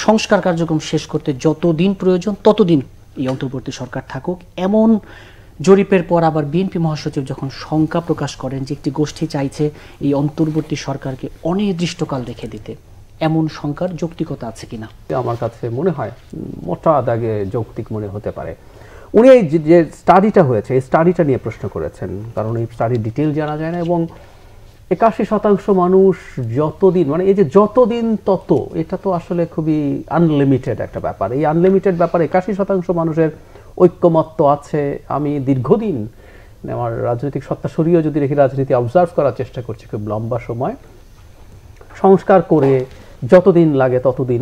সংস্কার কার্যক্রম শেষ করতে যতদিন প্রয়োজন ততদিন এই অন্তর্বর্তী সরকার থাকুক, এমন জরিপের পর আবার বিএনপি মহাসচিব যখন শঙ্কা প্রকাশ করেন যে একটি গোষ্ঠী চাইছে এই অন্তর্বর্তী সরকারকে অনির্দিষ্টকাল রেখে দিতে, এমন শঙ্কার যৌক্তিকতা আছে কিনা? আমার কাছে মনে হয় মোটা দাগে যৌক্তিক মনে হতে পারে। উনি এই যে স্টাডিটা হয়েছে এই স্টাডিটা নিয়ে প্রশ্ন করেছেন, কারণ এই স্টাডির ডিটেল জানা যায় না, এবং 81% মানুষ যতদিন, মানে এই যে যতদিন তত, এটা তো আসলে খুবই আনলিমিটেড একটা ব্যাপার। এই আনলিমিটেড ব্যাপার 81% মানুষের ঐক্যমত্য আছে। আমি দীর্ঘদিন আমার রাজনৈতিক সত্তা সরিয়ে যদি রেখে রাজনীতি অবজার্ভ করার চেষ্টা করছি খুব লম্বা সময়, সংস্কার করে যতদিন লাগে ততদিন,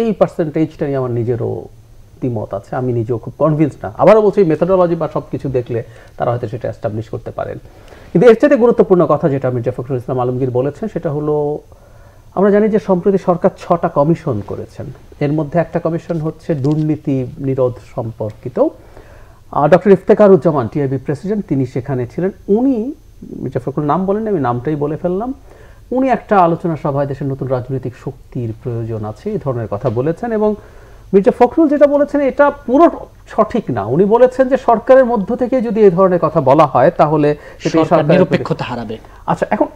এই পার্সেন্টেজটা নিয়ে আমার নিজেরও দ্বিমত আছে। আমি নিজেও খুব কনভিন্স না। আবারও বলছি, মেথোডোলজি বা সব কিছু দেখলে তারা হয়তো সেটা এস্টাবলিশ করতে পারেন। কিন্তু এর চেয়ে গুরুত্বপূর্ণ কথা যেটা মির্জা ফখরুল ইসলাম আলমগীর বলেছেন, সেটা হলো আমরা জানি যে সম্প্রতি সরকার 6টা কমিশন করেছেন। এর মধ্যে একটা কমিশন হচ্ছে দুর্নীতি নিরোধ সম্পর্কিত। ডক্টর ইফতেখারুজ্জামান টিআইবি প্রেসিডেন্ট, তিনি সেখানে ছিলেন। উনি, মির্জা ফখরুল নাম বলেন, আমি নামটাই বলে ফেললাম, উনি একটা আলোচনা সভায় দেশের নতুন রাজনৈতিক শক্তির প্রয়োজন আছে এই ধরনের কথা বলেছেন। এবং মির্জা ফখরুল যেটা বলেছেন এটা পুরো সঠিক না। উনি বলেছেন যে সরকারের মধ্য থেকে যদি এই ধরনের কথা বলা হয় তাহলে সরকার নিরপেক্ষতা হারাবে। আচ্ছা, এখন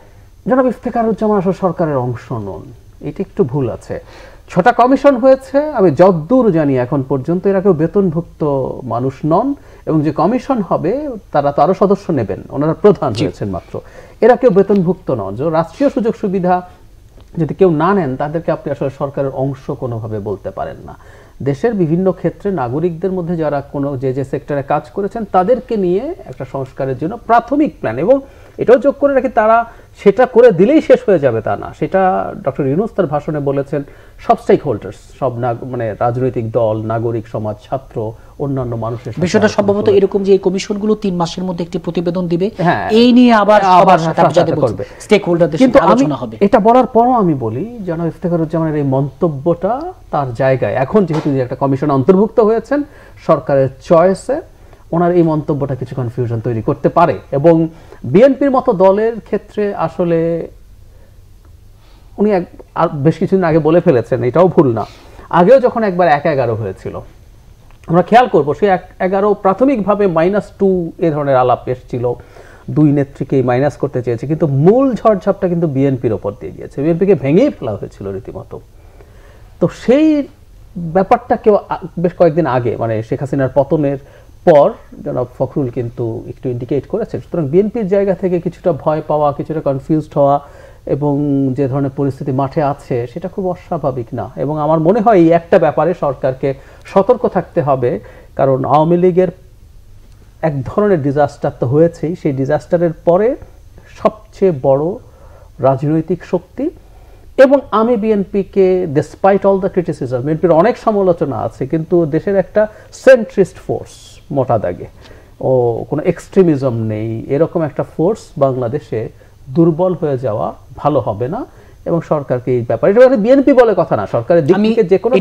জনাব ইফতেখারুজ্জামান আসলে সরকারের অংশ নন, এটা একটু ভুল আছে। 6টা কমিশন হয়েছে, আমি যতদূর জানি এখন পর্যন্ত এরা কেউ বেতনভুক্ত মানুষ নন, এবং যে কমিশন হবে তারা তো আরো সদস্য নেবেন, ওনারা প্রধান হয়েছেন মাত্র। এরা কেউ বেতনভুক্ত নন। যে রাষ্ট্রীয় সুযোগ সুবিধা যদি কেউ না নেন তাদেরকে আপনি আসলে সরকারের অংশ কোনোভাবে বলতে পারেন না। দেশের বিভিন্ন ক্ষেত্রে নাগরিকদের মধ্যে যারা কোনো যে সেক্টরে কাজ করেছেন তাদেরকে নিয়ে একটা সংস্কারের জন্য প্রাথমিক প্ল্যান, এবং এটাও যোগ করে রাখি তারা সেটা করে দিলেই শেষ হয়ে যাবে তা না। সেটা ডক্টর ইউনূস তার ভাষণে বলেছেন সব স্টেক হোল্ডার্স, সব মানে রাজনৈতিক দল, নাগরিক সমাজ, ছাত্র, অন্যান্য মানুষের বিষয়টা সম্ভবত এরকম যে এই কমিশনগুলো 3 মাসের মধ্যে একটি প্রতিবেদন দিবে, এই নিয়ে আবার করবে স্টেক হোল্ডারদের সাথে আলোচনা হবে। এটা বলার পরও আমি বলি জনাব ইফতেখারুজ্জামানের এই মন্তব্যটা তার জায়গায়। এখন যেহেতু একটা কমিশন অন্তর্ভুক্ত হয়েছেন সরকারের চয়েসে, ওনার এই মন্তব্যটা কিছু কনফিউশন তৈরি করতে পারে। এবং বিএনপির মতো দলের ক্ষেত্রে আসলে উনি বেশ কিছুদিন আগে বলে ফেলেছেন, এটাও ভুল না, আগেও যখন একবার 1-11 হয়েছিল আমরা খেয়াল করবো, সে 1-11 প্রাথমিকভাবে -2 এ ধরনের আলাপ এসেছিল, 2 নেত্রীকেই মাইনাস করতে চেয়েছে, কিন্তু মূল ঝড়ঝাপটা কিন্তু বিএনপির ওপর দিয়ে গিয়েছে, বিএনপিকে ভেঙেই ফেলা হয়েছিল রীতিমতো। তো সেই ব্যাপারটা কেউ বেশ কয়েকদিন আগে, মানে শেখ হাসিনার পতনের পর জনাব ফখরুল কিন্তু একটু ইন্ডিকেট করেছেন। সুতরাং বিএনপির জায়গা থেকে কিছুটা ভয় পাওয়া, কিছুটা কনফিউজড হওয়া, এবং যে ধরনের পরিস্থিতি মাঠে আছে সেটা খুব অস্বাভাবিক না। এবং আমার মনে হয় এই একটা ব্যাপারে সরকারকে সতর্ক থাকতে হবে, কারণ আওয়ামী লীগের এক ধরনের ডিজাস্টার তো হয়েছেই, সেই ডিজাস্টারের পরে সবচেয়ে বড় রাজনৈতিক শক্তি। এবং আমি বিএনপিকে, ডেসপাইট অল দ্য ক্রিটিসিজম, বিএনপির অনেক সমালোচনা আছে, কিন্তু দেশের একটা সেন্ট্রিস্ট ফোর্স মোটা দাগে, ও কোনো এক্সট্রিমিজম নেই, এরকম একটা ফোর্স বাংলাদেশে দুর্বল হয়ে যাওয়া ভালো হবে না। এবং সরকারকে এই ব্যাপারে, এটা বিএনপি বলে কথা না, সরকারের দিক থেকে যে কোনো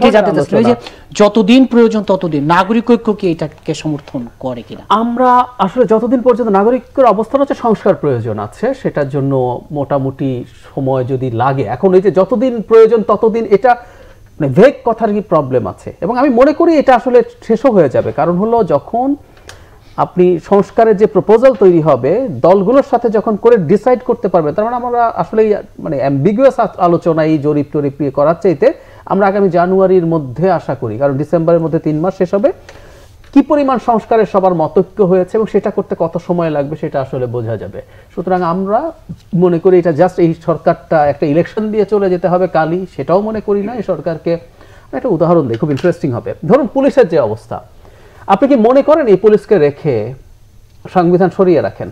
যতদিন প্রয়োজন ততদিন নাগরিক ঐক্য কি এটাকে সমর্থন করে কিনা। আমরা আসলে যতদিন পর্যন্ত নাগরিকের অবস্থান হচ্ছে সংস্কার প্রয়োজন আছে, সেটার জন্য মোটামুটি সময় যদি লাগে, এখন এই যে যতদিন প্রয়োজন ততদিন, এটা মানে ভেগ কথার কি প্রবলেম আছে। এবং আমি মনে করি এটা আসলে শেষও হয়ে যাবে, কারণ হলো যখন আপনি সংস্কারের যে প্রপোজাল তৈরি হবে দলগুলোর সাথে যখন করে ডিসাইড করতে পারবে, তার মানে আমরা আসলে মানে অ্যাম্বিগুয়াস আলোচনা এই জরিপ টরিপ করার চাইতে আমরা আগামী জানুয়ারির মধ্যে আশা করি, কারণ ডিসেম্বরের মধ্যে 3 মাস শেষ হবে, কি পরিমাণ সংস্কারের সবার মতৈক্য হয়েছে এবং সেটা করতে কত সময় লাগবে সেটা আসলে বোঝা যাবে। সুতরাং আমরা মনে করি এটা জাস্ট এই সরকারটা একটা ইলেকশন দিয়ে চলে যেতে হবে কালই, সেটাও মনে করি না। এই সরকারকে একটা উদাহরণ দিই, খুব ইন্টারেস্টিং হবে। ধরুন পুলিশের যে অবস্থা, আপনি কি মনে করেন এই পুলিশকে রেখে সংবিধান সরিয়ে রাখেন?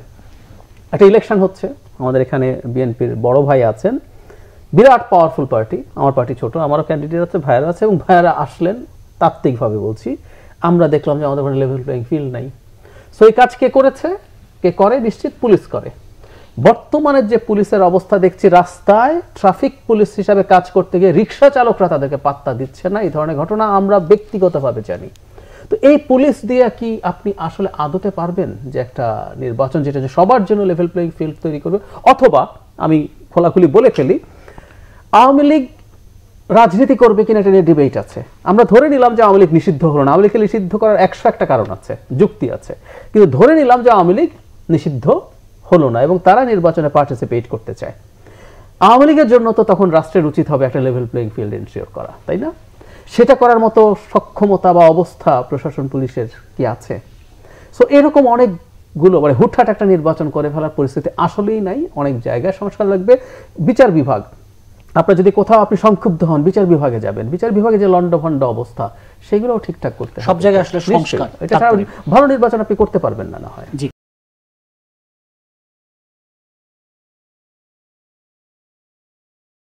একটা ইলেকশন হচ্ছে, আমাদের এখানে বিএনপির বড় ভাই আছেন, বিরাট পাওয়ারফুল পার্টি, আমার পার্টি ছোট, আমারও ক্যান্ডিডেট আছে, ভাইয়েরা আছে, এবং ভাইয়েরা আসলেন, তাত্ত্বিকভাবে বলছি, আমরা দেখলাম যে আমাদের ওখানে লেভেল প্লেইং ফিল্ড নাই। সো এই কাজ কে করেছে? কে করে? নিশ্চিত পুলিশ করে। বর্তমানে যে পুলিশের অবস্থা দেখছি, রাস্তায় ট্রাফিক পুলিশ হিসাবে কাজ করতে গিয়ে রিক্সা চালকরা তাদেরকে পাত্তা দিচ্ছে না, এই ধরনের ঘটনা আমরা ব্যক্তিগতভাবে জানি। তো এই পুলিশ দিয়ে কি আপনি আসলে আদতে পারবেন যে একটা নির্বাচন যেটা যে সবার জন্য লেভেল প্লেইং ফিল্ড তৈরি করবে? অথবা আমি খোলাখুলি বলে ফেলি, আওয়ামী লীগ রাজনীতি করবে কিনা এটা নিয়ে ডিবেট আছে। আমরা ধরে নিলাম যে আওয়ামী লীগ নিষিদ্ধ হলো না, আওয়ামী লীগকে নিষিদ্ধ করার 101টা কারণ আছে, যুক্তি আছে, কিন্তু ধরে নিলাম যে আওয়ামী লীগ নিষিদ্ধ হলো না এবং তারা নির্বাচনে পার্টিসিপেট করতে চায়। আওয়ামী লীগের জন্য তো তখন রাষ্ট্রের উচিত হবে একটা লেভেল প্লেইং ফিল্ড এনশিওর করা, তাই না? সেটা করার মতো সক্ষমতা বা অবস্থা প্রশাসন পুলিশের কি আছে? সো এরকম অনেকগুলো মানে হুটহাট একটা নির্বাচন করে ফেলার পরিস্থিতি আসলেই নাই। অনেক জায়গায় সংস্কার লাগবে। বিচার বিভাগ, আপনার যদি কোথাও আপনি সংক্ষুব্ধ হন বিচার বিভাগে যাবেন, বিচার বিভাগে যে লন্ডভন্ড অবস্থা সেগুলোও ঠিকঠাক করতে হবে। সব জায়গায় আসলে নিশ্চয়ই। সংস্কার এটা ছাড়া ভালো নির্বাচন আপনি করতে পারবেন না, না হয়। জি।